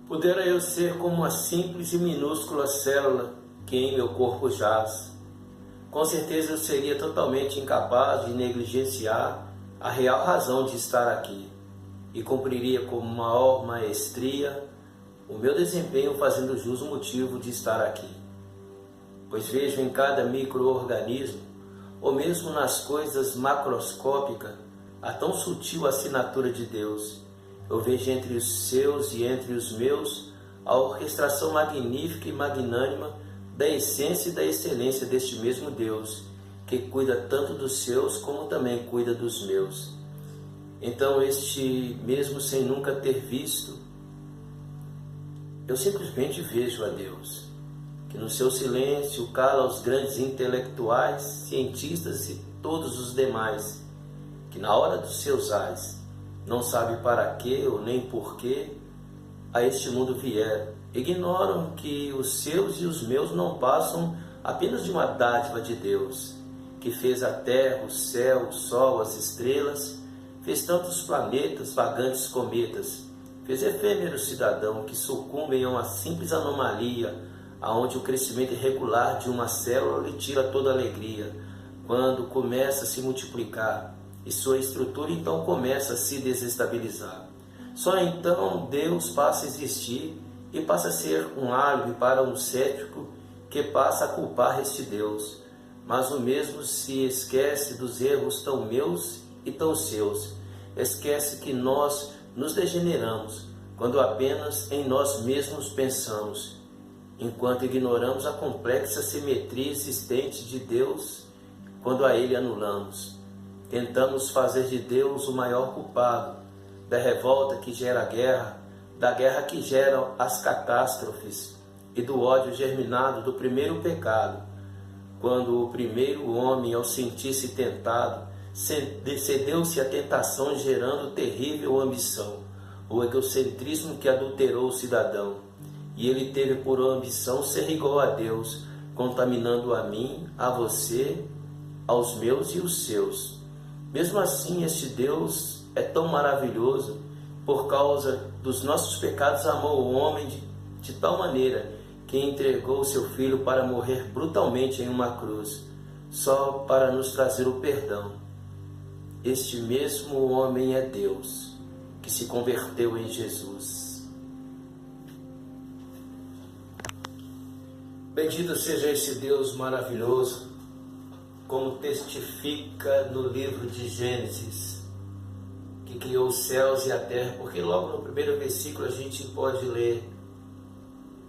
Pudera eu ser como uma simples e minúscula célula que em meu corpo jaz. Com certeza eu seria totalmente incapaz de negligenciar a real razão de estar aqui e cumpriria com maior maestria o meu desempenho fazendo jus o motivo de estar aqui. Pois vejo em cada micro-organismo, ou mesmo nas coisas macroscópicas, a tão sutil assinatura de Deus. Eu vejo entre os seus e entre os meus a orquestração magnífica e magnânima da essência e da excelência deste mesmo Deus, que cuida tanto dos seus como também cuida dos meus. Então, mesmo sem nunca ter visto, eu simplesmente vejo a Deus, que no seu silêncio cala os grandes intelectuais, cientistas e todos os demais, que na hora dos seus ais não sabe para quê ou nem por quê a este mundo vieram. Ignoram que os seus e os meus não passam apenas de uma dádiva de Deus, que fez a terra, o céu, o sol, as estrelas, fez tantos planetas, vagantes cometas, fez efêmeros cidadão que sucumbem a uma simples anomalia, aonde o crescimento irregular de uma célula lhe tira toda a alegria, quando começa a se multiplicar, e sua estrutura então começa a se desestabilizar. Só então Deus passa a existir e passa a ser um álibi para um cético que passa a culpar este Deus. Mas o mesmo se esquece dos erros tão meus e tão seus. Esquece que nós nos degeneramos quando apenas em nós mesmos pensamos, enquanto ignoramos a complexa simetria existente de Deus quando a Ele anulamos. Tentamos fazer de Deus o maior culpado da revolta que gera a guerra, da guerra que gera as catástrofes e do ódio germinado do primeiro pecado, quando o primeiro homem, ao sentir-se tentado, cedeu-se à tentação gerando terrível ambição, o egocentrismo que adulterou o cidadão, e ele teve por ambição ser igual a Deus, contaminando a mim, a você, aos meus e os seus. Mesmo assim, este Deus é tão maravilhoso, por causa dos nossos pecados amou o homem de tal maneira que entregou seu Filho para morrer brutalmente em uma cruz, só para nos trazer o perdão. Este mesmo homem é Deus, que se converteu em Jesus. Bendito seja esse Deus maravilhoso, como testifica no livro de Gênesis, que criou os céus e a terra, porque logo no primeiro versículo a gente pode ler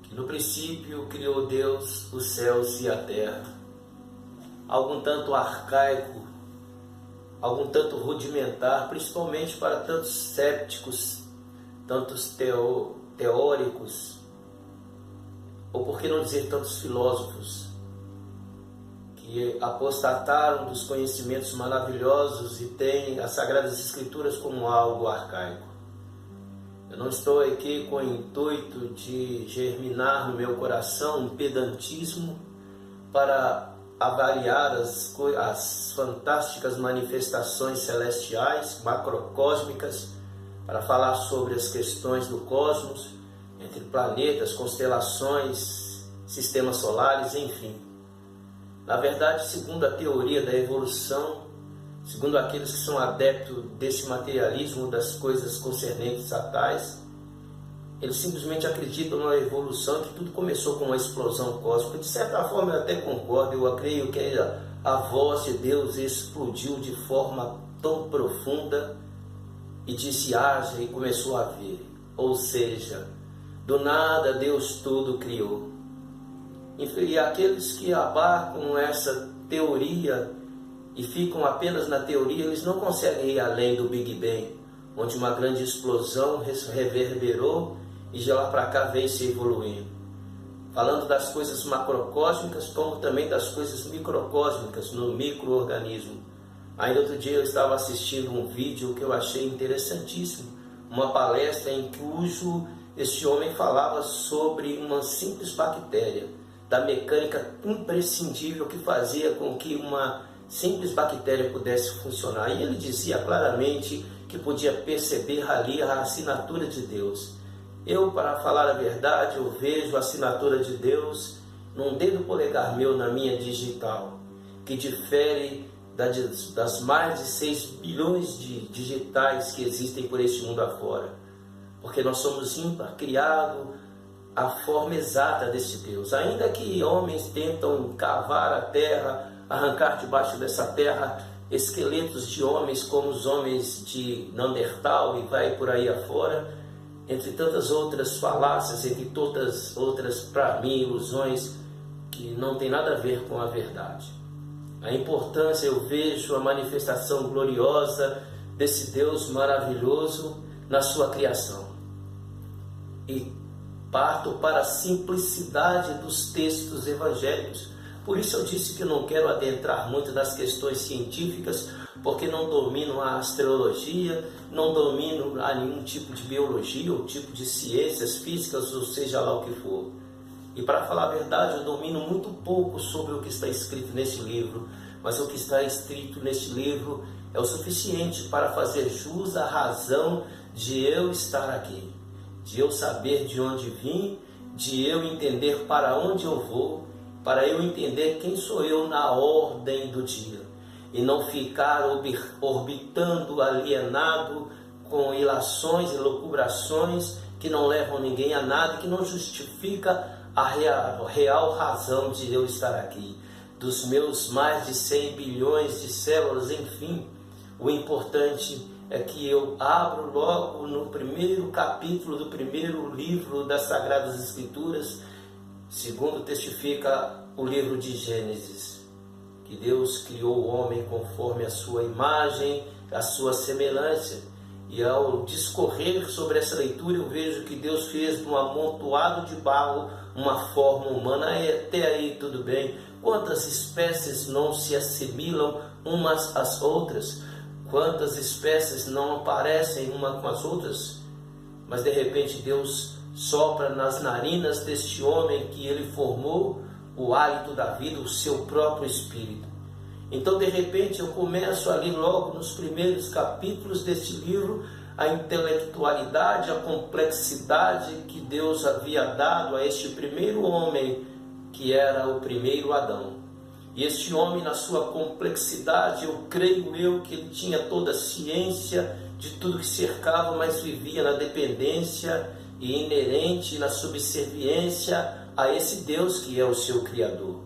que no princípio criou Deus os céus e a terra. Algo um tanto arcaico, algo um tanto rudimentar, principalmente para tantos céticos, tantos teóricos, ou por que não dizer tantos filósofos, que apostataram dos conhecimentos maravilhosos e têm as Sagradas Escrituras como algo arcaico. Eu não estou aqui com o intuito de germinar no meu coração um pedantismo para avaliar as fantásticas manifestações celestiais, macrocósmicas, para falar sobre as questões do cosmos, entre planetas, constelações, sistemas solares, enfim. Na verdade, segundo a teoria da evolução, segundo aqueles que são adeptos desse materialismo das coisas concernentes a tais, eles simplesmente acreditam na evolução, que tudo começou com uma explosão cósmica. De certa forma eu até concordo, eu creio que a voz de Deus explodiu de forma tão profunda e disse haja e começou a ver. Ou seja, do nada Deus tudo criou. E aqueles que abarcam essa teoria e ficam apenas na teoria, eles não conseguem ir além do Big Bang, onde uma grande explosão reverberou e de lá para cá vem se evoluindo. Falando das coisas macrocósmicas, como também das coisas microcósmicas no micro-organismo. Ainda outro dia eu estava assistindo um vídeo que eu achei interessantíssimo, uma palestra em cujo este homem falava sobre uma simples bactéria, da mecânica imprescindível que fazia com que uma simples bactéria pudesse funcionar. E ele dizia claramente que podia perceber ali a assinatura de Deus. Eu, para falar a verdade, eu vejo a assinatura de Deus num dedo polegar meu na minha digital, que difere das mais de 6 bilhões de digitais que existem por este mundo afora. Porque nós somos ímpar, criado a forma exata deste Deus. Ainda que homens tentam cavar a terra, arrancar debaixo dessa terra esqueletos de homens como os homens de Neandertal e vai por aí afora, entre tantas outras falácias, entre tantas outras, para mim, ilusões que não tem nada a ver com a verdade. A importância, eu vejo a manifestação gloriosa desse Deus maravilhoso na sua criação. E parto para a simplicidade dos textos evangélicos. Por isso eu disse que eu não quero adentrar muito nas questões científicas, porque não domino a astrologia, não domino a nenhum tipo de biologia ou tipo de ciências físicas, ou seja lá o que for. E para falar a verdade, eu domino muito pouco sobre o que está escrito neste livro, mas o que está escrito neste livro é o suficiente para fazer jus à razão de eu estar aqui, de eu saber de onde vim, de eu entender para onde eu vou, para eu entender quem sou eu na ordem do dia, e não ficar orbitando alienado com ilações e locubrações que não levam ninguém a nada, que não justifica a real razão de eu estar aqui, dos meus mais de 100 bilhões de células, enfim. O importante é que eu abro logo no primeiro capítulo do primeiro livro das Sagradas Escrituras, segundo testifica o livro de Gênesis, que Deus criou o homem conforme a sua imagem, a sua semelhança. E ao discorrer sobre essa leitura, eu vejo que Deus fez de um amontoado de barro uma forma humana. Até aí tudo bem. Quantas espécies não se assimilam umas às outras? Quantas espécies não aparecem uma com as outras? Mas de repente Deus sopra nas narinas deste homem que ele formou o hálito da vida, o seu próprio espírito. Então de repente eu começo ali logo nos primeiros capítulos deste livro a intelectualidade, a complexidade que Deus havia dado a este primeiro homem que era o primeiro Adão. E este homem, na sua complexidade, eu creio que ele tinha toda a ciência de tudo que cercava, mas vivia na dependência e inerente na subserviência a esse Deus que é o seu Criador.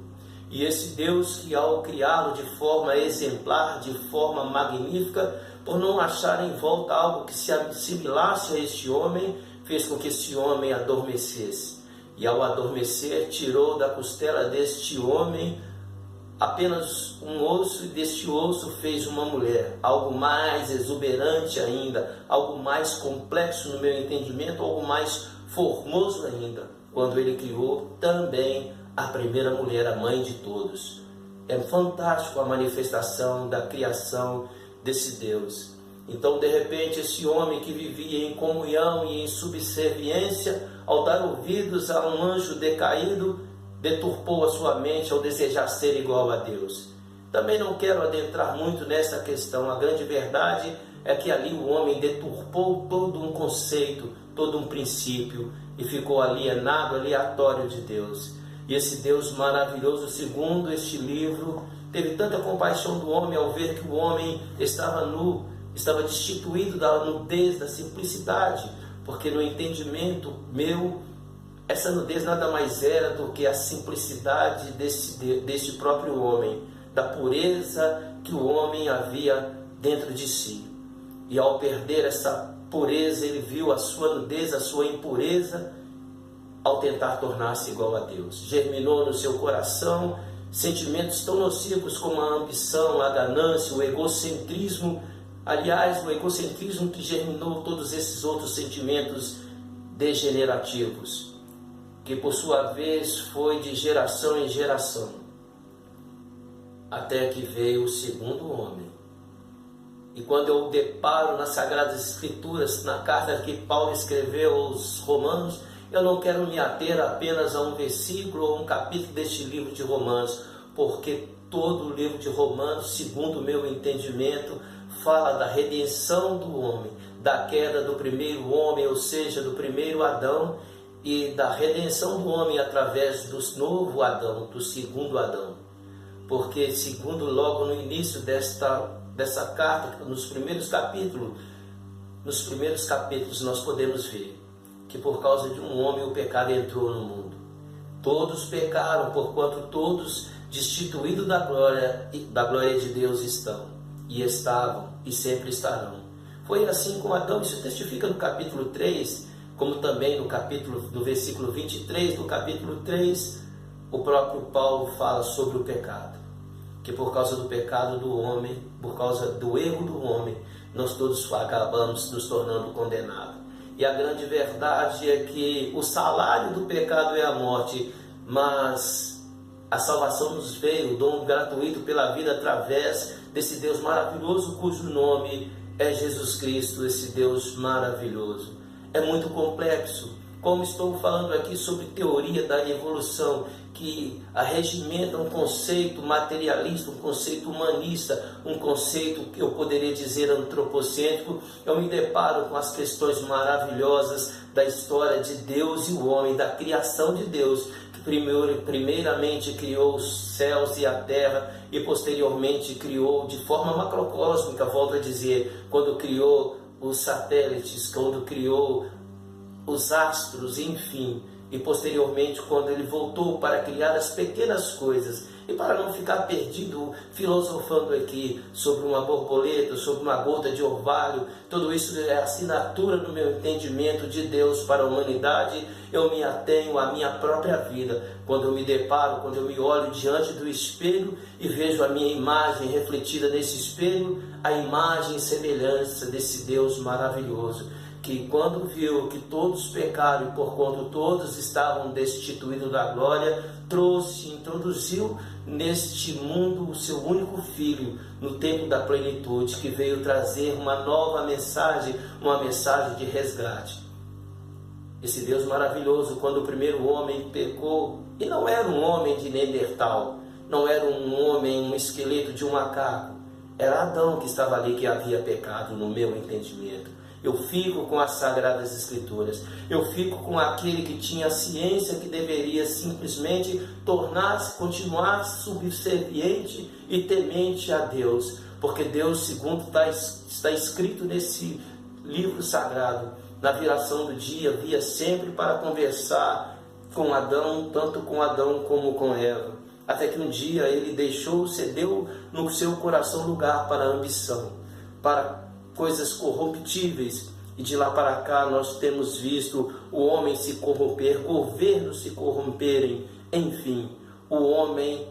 E esse Deus que, ao criá-lo de forma exemplar, de forma magnífica, por não achar em volta algo que se assimilasse a este homem, fez com que este homem adormecesse. E ao adormecer, tirou da costela deste homem apenas um osso, e deste osso fez uma mulher, algo mais exuberante ainda, algo mais complexo no meu entendimento, algo mais formoso ainda, quando ele criou também a primeira mulher, a mãe de todos. É fantástico a manifestação da criação desse Deus. Então, de repente, esse homem que vivia em comunhão e em subserviência, ao dar ouvidos a um anjo decaído, deturpou a sua mente ao desejar ser igual a Deus. Também não quero adentrar muito nessa questão. A grande verdade é que ali o homem deturpou todo um conceito, todo um princípio, e ficou alienado, aleatório de Deus. E esse Deus maravilhoso, segundo este livro, teve tanta compaixão do homem ao ver que o homem estava nu, estava destituído da nudez, da simplicidade, porque no entendimento meu, essa nudez nada mais era do que a simplicidade desse próprio homem, da pureza que o homem havia dentro de si. E ao perder essa pureza, ele viu a sua nudez, a sua impureza, ao tentar tornar-se igual a Deus. Germinou no seu coração sentimentos tão nocivos como a ambição, a ganância, o egocentrismo. Aliás, o egocentrismo que germinou todos esses outros sentimentos degenerativos, que por sua vez foi de geração em geração, até que veio o segundo homem. E quando eu deparo nas Sagradas Escrituras, na carta que Paulo escreveu aos Romanos, eu não quero me ater apenas a um versículo ou um capítulo deste livro de Romanos, porque todo o livro de Romanos, segundo o meu entendimento, fala da redenção do homem, da queda do primeiro homem, ou seja, do primeiro Adão, e da redenção do homem através do novo Adão, do segundo Adão. Porque, segundo logo no início dessa carta, nos primeiros capítulos nós podemos ver que por causa de um homem o pecado entrou no mundo. Todos pecaram, porquanto todos destituídos da glória de Deus estão, e estavam, e sempre estarão. Foi assim com Adão. Isso testifica no capítulo 3, como também no versículo 23 do capítulo 3, o próprio Paulo fala sobre o pecado. Que por causa do pecado do homem, por causa do erro do homem, nós todos acabamos nos tornando condenados. E a grande verdade é que o salário do pecado é a morte, mas a salvação nos veio, o dom gratuito pela vida através desse Deus maravilhoso, cujo nome é Jesus Cristo, esse Deus maravilhoso. É muito complexo, como estou falando aqui sobre teoria da evolução, que arregimenta um conceito materialista, um conceito humanista, um conceito que eu poderia dizer antropocêntrico. Eu me deparo com as questões maravilhosas da história de Deus e o homem, da criação de Deus, que primeiramente criou os céus e a terra e posteriormente criou de forma macrocósmica, volto a dizer, quando criou os satélites, quando criou os astros, enfim, e posteriormente quando ele voltou para criar as pequenas coisas. E para não ficar perdido filosofando aqui sobre uma borboleta, sobre uma gota de orvalho, tudo isso é assinatura no meu entendimento de Deus para a humanidade. Eu me atenho à minha própria vida, quando eu me deparo, quando eu me olho diante do espelho e vejo a minha imagem refletida nesse espelho, a imagem e semelhança desse Deus maravilhoso, que quando viu que todos pecaram e por quanto todos estavam destituídos da glória, introduziu neste mundo o seu único filho no tempo da plenitude, que veio trazer uma nova mensagem, uma mensagem de resgate. Esse Deus maravilhoso, quando o primeiro homem pecou, e não era um homem de Neandertal, não era um homem, um esqueleto de um macaco, era Adão que estava ali, que havia pecado, no meu entendimento. Eu fico com as Sagradas Escrituras. Eu fico com aquele que tinha a ciência, que deveria simplesmente tornar-se, continuar subserviente e temente a Deus. Porque Deus, segundo está escrito nesse livro sagrado, na viração do dia, via sempre para conversar com Adão, tanto com Adão como com Eva. Até que um dia ele cedeu no seu coração lugar para a ambição, para coisas corruptíveis, e de lá para cá nós temos visto o homem se corromper, governos se corromperem, enfim, o homem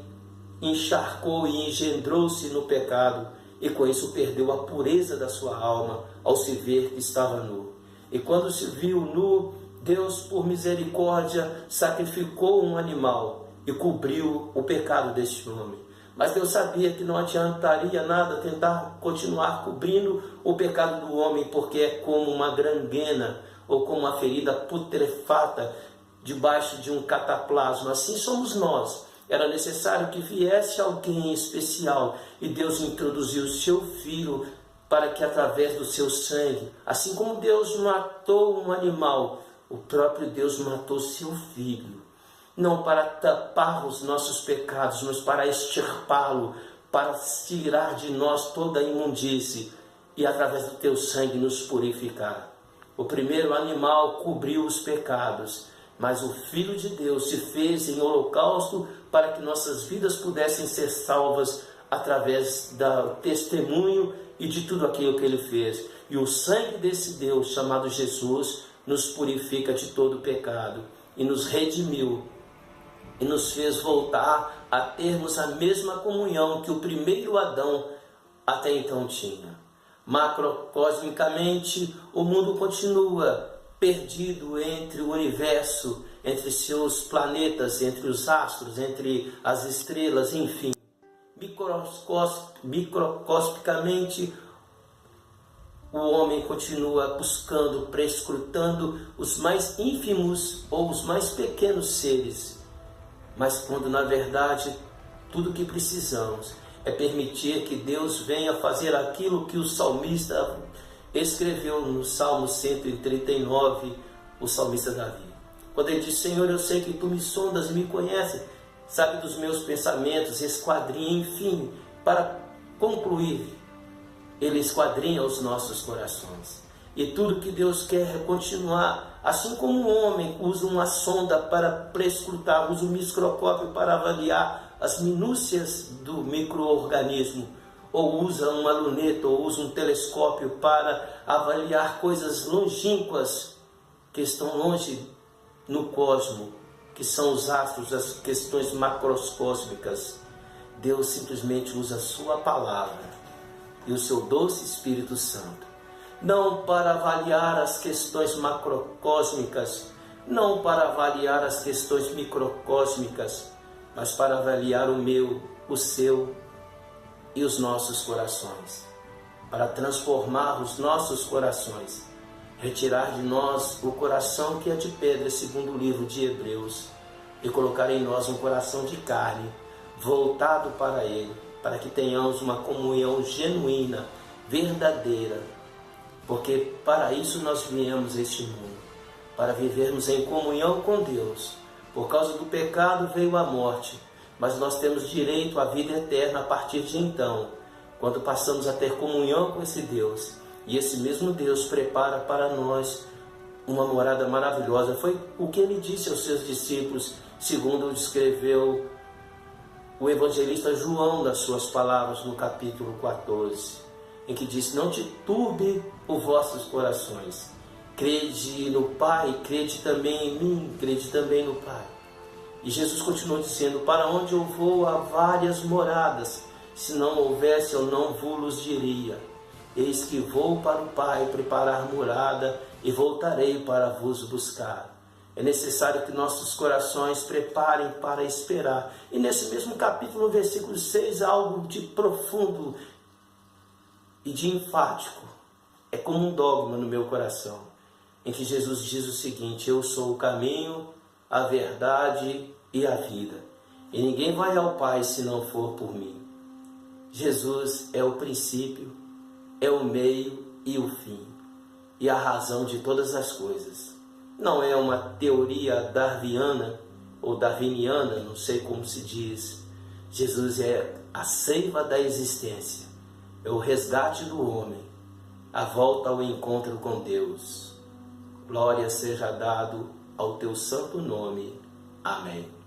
encharcou e engendrou-se no pecado, e com isso perdeu a pureza da sua alma ao se ver que estava nu. E quando se viu nu, Deus, por misericórdia, sacrificou um animal e cobriu o pecado deste homem. Mas Deus sabia que não adiantaria nada tentar continuar cobrindo o pecado do homem, porque é como uma granguena ou como uma ferida putrefata debaixo de um cataplasma. Assim somos nós. Era necessário que viesse alguém especial, e Deus introduziu o seu Filho para que através do seu sangue, assim como Deus matou um animal, o próprio Deus matou seu Filho. Não para tapar os nossos pecados, mas para extirpá-lo, para tirar de nós toda a imundície e através do teu sangue nos purificar. O primeiro animal cobriu os pecados, mas o Filho de Deus se fez em holocausto para que nossas vidas pudessem ser salvas através do testemunho e de tudo aquilo que ele fez. E o sangue desse Deus chamado Jesus nos purifica de todo pecado e nos redimiu e nos fez voltar a termos a mesma comunhão que o primeiro Adão até então tinha. Macrocosmicamente, o mundo continua perdido entre o universo, entre seus planetas, entre os astros, entre as estrelas, enfim. Microscopicamente, o homem continua buscando, prescrutando os mais ínfimos ou os mais pequenos seres. Mas quando na verdade tudo o que precisamos é permitir que Deus venha fazer aquilo que o salmista escreveu no Salmo 139 o salmista Davi. Quando ele diz: Senhor, eu sei que tu me sondas e me conheces, sabe dos meus pensamentos, esquadrinha, enfim, para concluir, ele esquadrinha os nossos corações. E tudo que Deus quer é continuar, assim como um homem usa uma sonda para prescrutar, usa um microscópio para avaliar as minúcias do micro-organismo, ou usa uma luneta, ou usa um telescópio para avaliar coisas longínquas que estão longe no cosmo, que são os astros, as questões macroscópicas. Deus simplesmente usa a sua palavra e o seu doce Espírito Santo, não para avaliar as questões macrocósmicas, não para avaliar as questões microcósmicas, mas para avaliar o meu, o seu e os nossos corações, para transformar os nossos corações, retirar de nós o coração que é de pedra, segundo o livro de Hebreus, e colocar em nós um coração de carne, voltado para Ele, para que tenhamos uma comunhão genuína, verdadeira, porque para isso nós viemos a este mundo, para vivermos em comunhão com Deus. Por causa do pecado veio a morte, mas nós temos direito à vida eterna a partir de então, quando passamos a ter comunhão com esse Deus. E esse mesmo Deus prepara para nós uma morada maravilhosa. Foi o que Ele disse aos seus discípulos, segundo descreveu o evangelista João nas suas palavras no capítulo 14, em que diz: não te turbe os vossos corações, crede no Pai, crede também em mim, crede também no Pai. E Jesus continuou dizendo: para onde eu vou há várias moradas, se não houvesse eu não vos diria. Eis que vou para o Pai preparar morada e voltarei para vos buscar. É necessário que nossos corações preparem para esperar. E nesse mesmo capítulo, no versículo 6, há algo de profundo e de enfático. É como um dogma no meu coração, em que Jesus diz o seguinte: eu sou o caminho, a verdade e a vida, e ninguém vai ao Pai se não for por mim. Jesus é o princípio, é o meio e o fim, e a razão de todas as coisas. Não é uma teoria darwiniana ou darwiniana, não sei como se diz. Jesus é a seiva da existência, é o resgate do homem, a volta ao encontro com Deus. Glória seja dado ao teu santo nome. Amém.